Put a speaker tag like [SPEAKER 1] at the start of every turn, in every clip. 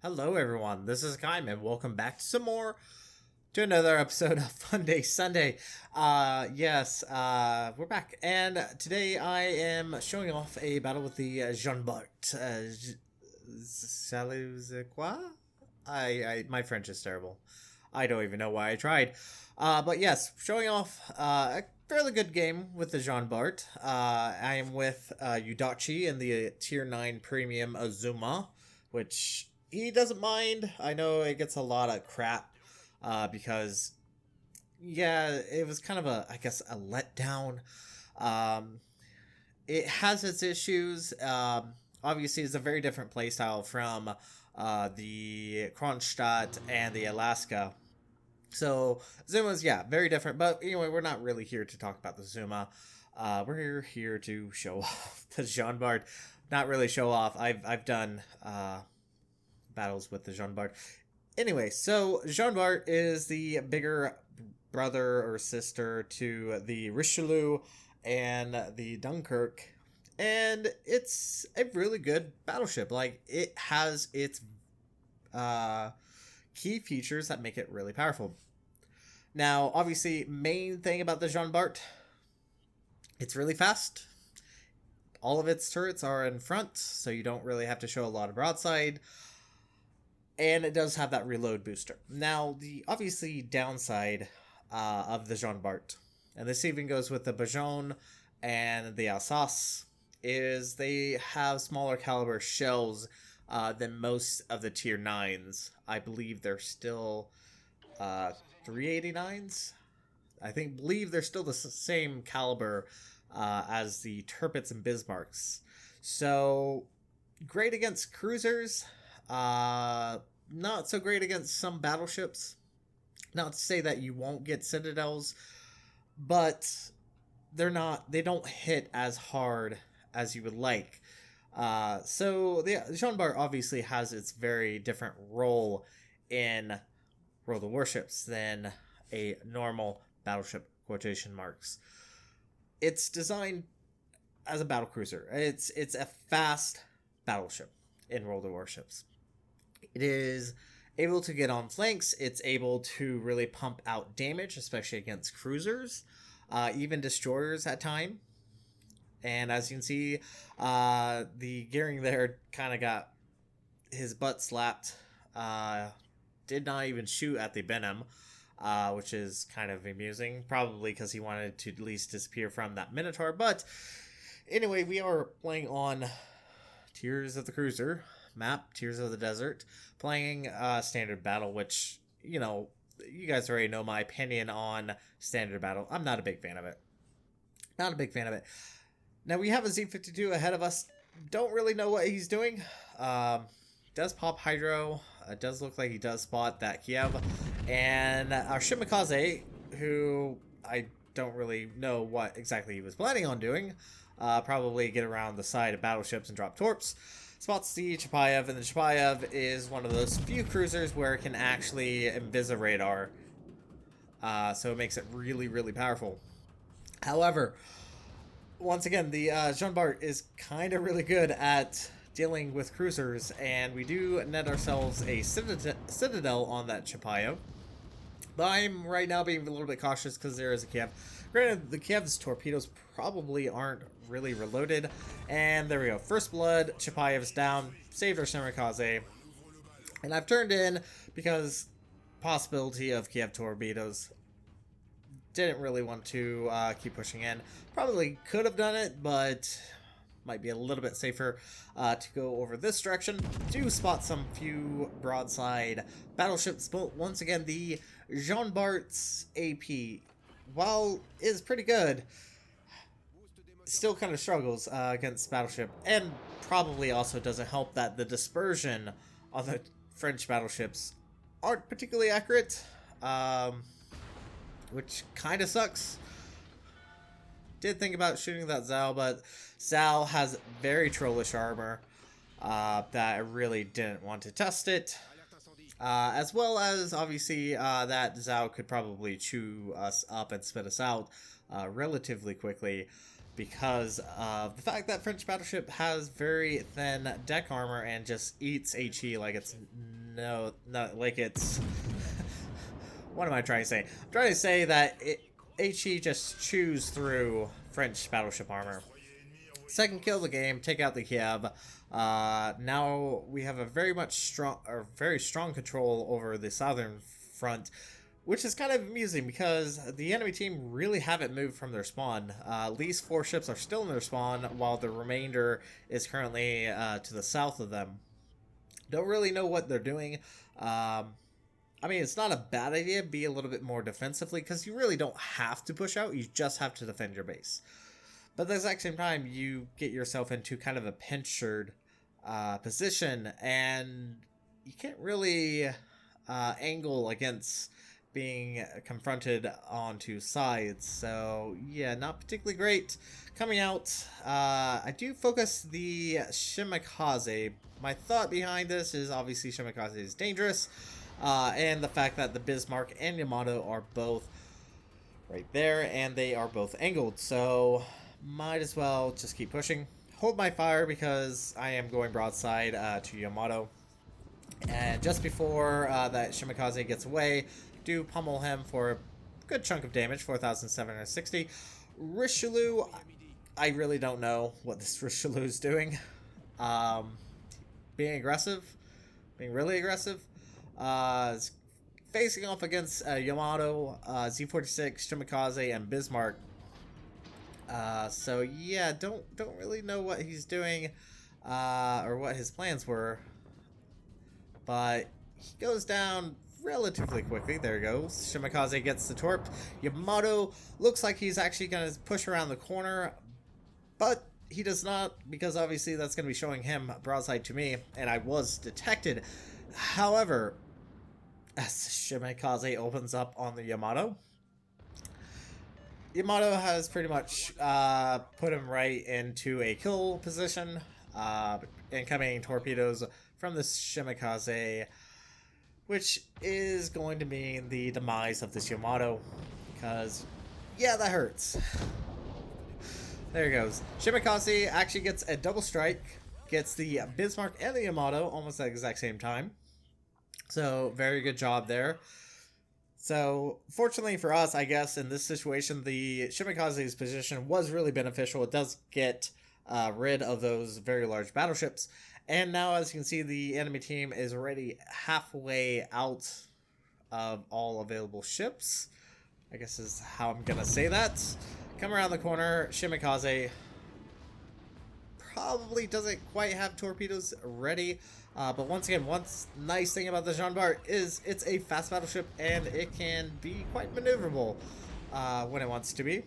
[SPEAKER 1] Hello everyone, this is Hakaym and welcome back to another episode of Funday Sunday. We're back and today I am showing off a battle with the Jean Bart. Salut quoi? My French is terrible. I don't even know why I tried. But yes, showing off a fairly good game with the Jean Bart. I am with Yudachi in the Tier 9 Premium Azuma, which he doesn't mind. I know it gets a lot of crap because, yeah, it was kind of I guess, a letdown. It has its issues. Obviously, it's a very different playstyle from the Kronstadt and the Alaska. So, Zuma's, yeah, very different. But anyway, we're not really here to talk about the Zuma. We're here to show off the Jean Bart. Not really show off. I've done battles with the Jean Bart. Anyway, so Jean Bart is the bigger brother or sister to the Richelieu and the Dunkirk, and it's a really good battleship. Like, it has its key features that make it really powerful. Now, obviously, main thing about the Jean Bart, it's really fast. All of its turrets are in front, so you don't really have to show a lot of broadside. And it does have that reload booster. Now, the obviously downside of the Jean Bart, and this even goes with the Bajon and the Alsace, is they have smaller caliber shells than most of the Tier 9s. I believe they're still 389s. Believe they're still the same caliber as the Tirpitz and Bismarcks. So, great against cruisers. Not so great against some battleships. Not to say that you won't get citadels, but they don't hit as hard as you would like. So the Jean Bart obviously has its very different role in World of Warships than a normal battleship, quotation marks. It's designed as a battlecruiser. It's a fast battleship in World of Warships. It is able to get on flanks. It's able to really pump out damage, especially against cruisers, even destroyers at time. And as you can see, the Gearing there kind of got his butt slapped. Did not even shoot at the Benham, which is kind of amusing. Probably because he wanted to at least disappear from that Minotaur. But anyway, we are playing on Tears of the Cruiser map, Tears of the Desert, playing Standard Battle, which, you know, you guys already know my opinion on Standard Battle. I'm not a big fan of it. Not a big fan of it. Now, we have a Z52 ahead of us. Don't really know what he's doing. Does pop Hydro. Does look like he does spot that Kiev. And our Shimikaze, who I don't really know what exactly he was planning on doing, probably get around the side of battleships and drop torps, spots the Chapayev, and the Chapayev is one of those few cruisers where it can actually invisiradar, so it makes it really, really powerful. However, once again, the Jean Bart is kind of really good at dealing with cruisers, and we do net ourselves a citadel on that Chapayev. But I'm right now being a little bit cautious because there is a Kiev. Granted, the Kiev's torpedoes probably aren't really reloaded. And there we go. First blood, Chapayev's down. Saved our Shimikaze. And I've turned in because possibility of Kiev torpedoes. Didn't really want to keep pushing in. Probably could have done it, but might be a little bit safer to go over this direction. Do spot some few broadside battleships, but once again, the Jean Bart's AP, while is pretty good, still kind of struggles against battleship, and probably also doesn't help that the dispersion on the French battleships aren't particularly accurate, which kind of sucks. Did think about shooting that Zhao, but Zhao has very trollish armor that I really didn't want to test it. As well as, obviously, that Zhao could probably chew us up and spit us out relatively quickly because of the fact that French battleship has very thin deck armor and just eats HE like it's no, like it's... What am I trying to say? I'm trying to say that HE just chews through French battleship armor. Second kill of the game, take out the Kiev. Now we have a very strong control over the southern front, which is kind of amusing because the enemy team really haven't moved from their spawn. At least 4 ships are still in their spawn, while the remainder is currently to the south of them. Don't really know what they're doing. I mean, it's not a bad idea to be a little bit more defensively, because you really don't have to push out, you just have to defend your base. But at the exact same time, you get yourself into kind of a pincered position, and you can't really angle against being confronted on 2 sides. So yeah, not particularly great. Coming out, I do focus the Shimakaze. My thought behind this is obviously Shimakaze is dangerous, and the fact that the Bismarck and Yamato are both right there, and they are both angled, so might as well just keep pushing. Hold my fire because I am going broadside to Yamato. And just before that Shimakaze gets away, do pummel him for a good chunk of damage, 4,760. Richelieu, I really don't know what this Richelieu is doing. Being aggressive, being really aggressive. Facing off against Yamato, Z46, Shimakaze, and Bismarck. So yeah, don't really know what he's doing, or what his plans were. But he goes down relatively quickly. There he goes. Shimakaze gets the torp. Yamato looks like he's actually going to push around the corner, but he does not, because obviously that's going to be showing him broadside to me, and I was detected. However, as Shimakaze opens up on the Yamato, Yamato has pretty much put him right into a kill position. Incoming torpedoes from the Shimakaze, which is going to mean the demise of this Yamato, because, yeah, that hurts. There he goes. Shimakaze actually gets a double strike, gets the Bismarck and the Yamato almost at the exact same time. So, very good job there. So, fortunately for us, I guess, in this situation, the Shimakaze's position was really beneficial. It does get rid of those very large battleships. And now, as you can see, the enemy team is already halfway out of all available ships. I guess is how I'm going to say that. Come around the corner, Shimakaze probably doesn't quite have torpedoes ready. But once again, one nice thing about the Jean Bart is it's a fast battleship, and it can be quite maneuverable when it wants to be.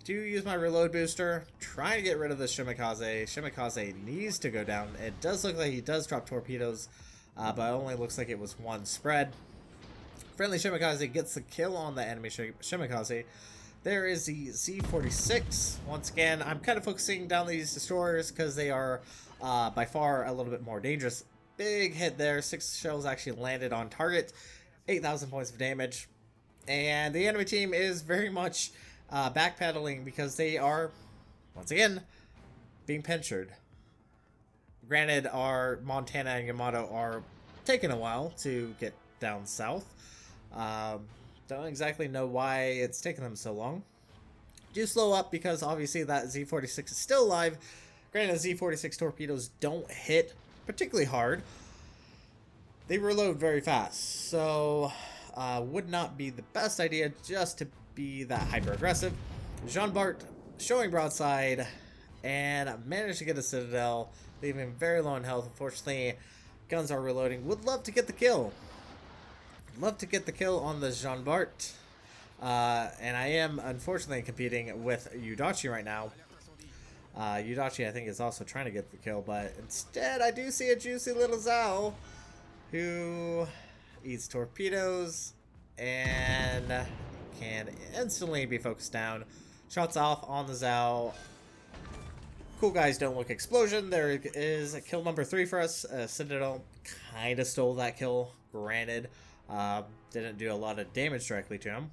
[SPEAKER 1] Do use my reload booster, trying to get rid of the Shimakaze. Shimakaze needs to go down. It does look like he does drop torpedoes, but it only looks like it was one spread. Friendly Shimakaze gets the kill on the enemy Shimakaze. There is the Z46. Once again, I'm kind of focusing down these destroyers because they are by far a little bit more dangerous. Big hit there. 6 shells actually landed on target. 8,000 points of damage. And the enemy team is very much backpedaling because they are, once again, being pincered. Granted, our Montana and Yamato are taking a while to get down south. Don't exactly know why it's taking them so long. Do slow up because obviously that Z46 is still alive. Granted, Z46 torpedoes don't hit particularly hard. They reload very fast, so would not be the best idea just to be that hyper aggressive. Jean Bart showing broadside and managed to get a citadel, leaving him very low in health. Unfortunately, guns are reloading. Would love to get the kill. Love to get the kill on the Jean Bart. And I am unfortunately competing with Udachi right now. Udachi, I think, is also trying to get the kill, but instead I do see a juicy little Zhao who eats torpedoes and can instantly be focused down. Shots off on the Zhao. Cool guys don't look explosion. There is kill number 3 for us. Citadel kind of stole that kill, granted. Didn't do a lot of damage directly to him.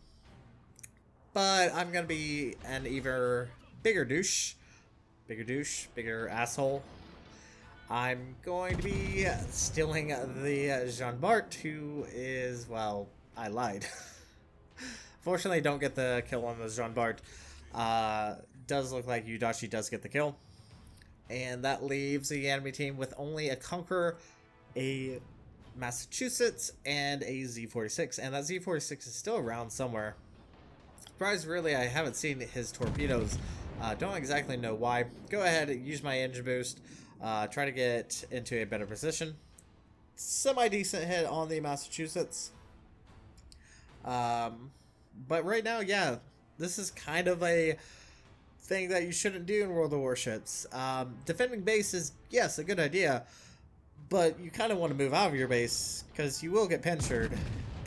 [SPEAKER 1] But I'm going to be an even bigger douche. Bigger asshole. I'm going to be stealing the Jean Bart, who is, well, I lied. Fortunately, don't get the kill on the Jean Bart. Does look like Yudachi does get the kill. And that leaves the enemy team with only a Conqueror, a Massachusetts, and a Z46. And that Z46 is still around somewhere. Surprised, really, I haven't seen his torpedoes. Don't exactly know why. Go ahead, use my engine boost. Try to get into a better position. Semi-decent hit on the Massachusetts. But right now, yeah, this is kind of a thing that you shouldn't do in World of Warships. Defending base is, yes, a good idea, but you kind of want to move out of your base because you will get pinchered,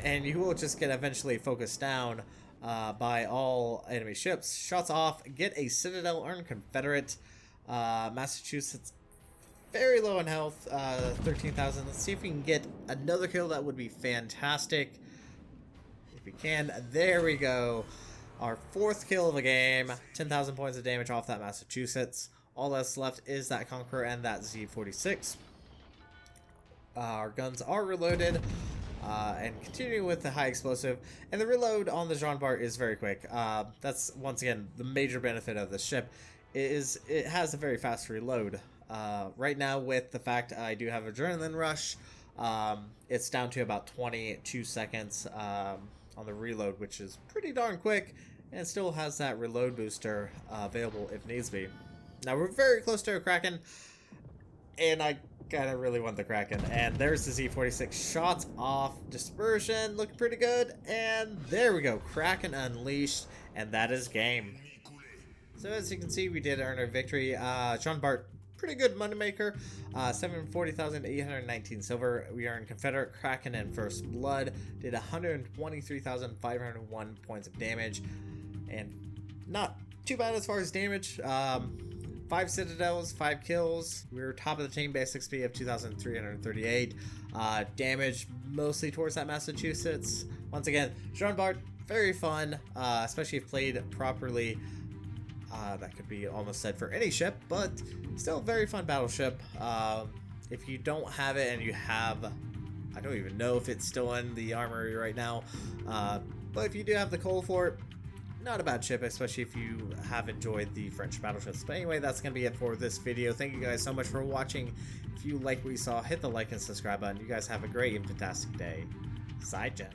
[SPEAKER 1] and you will just get eventually focused down by all enemy ships. Shots off, get a Citadel, earn Confederate. Massachusetts very low in health, 13,000. Let's see if we can get another kill. That would be fantastic. If we can, there we go. Our 4th kill of the game, 10,000 points of damage off that Massachusetts. All that's left is that Conqueror and that Z46. Our guns are reloaded, and continuing with the high explosive. And the reload on the Jean Bart is very quick. That's, once again, the major benefit of this ship. It has a very fast reload. Right now, with the fact I do have Adrenaline Rush, it's down to about 22 seconds on the reload, which is pretty darn quick, and still has that reload booster available if needs be. Now, we're very close to a Kraken, and I kind of really want the Kraken. And there's the Z46. Shots off. Dispersion looking pretty good, and there we go. Kraken unleashed, and that is game. So as you can see, we did earn our victory. Jean Bart, pretty good moneymaker. 740,819 silver. We earned Confederate Kraken and First Blood. Did 123,501 points of damage. And not too bad as far as damage. 5 Citadels, 5 kills. We were top of the team, base XP of 2,338. Damage mostly towards that Massachusetts. Once again, Jean Bart, very fun, especially if played properly. That could be almost said for any ship, but still a very fun battleship. If you don't have it and you have, I don't even know if it's still in the armory right now, but if you do have the coal for it, not a bad ship, especially if you have enjoyed the French battleships. But anyway, that's going to be it for this video. Thank you guys so much for watching. If you like what you saw, hit the like and subscribe button. You guys have a great and fantastic day. Side Gen.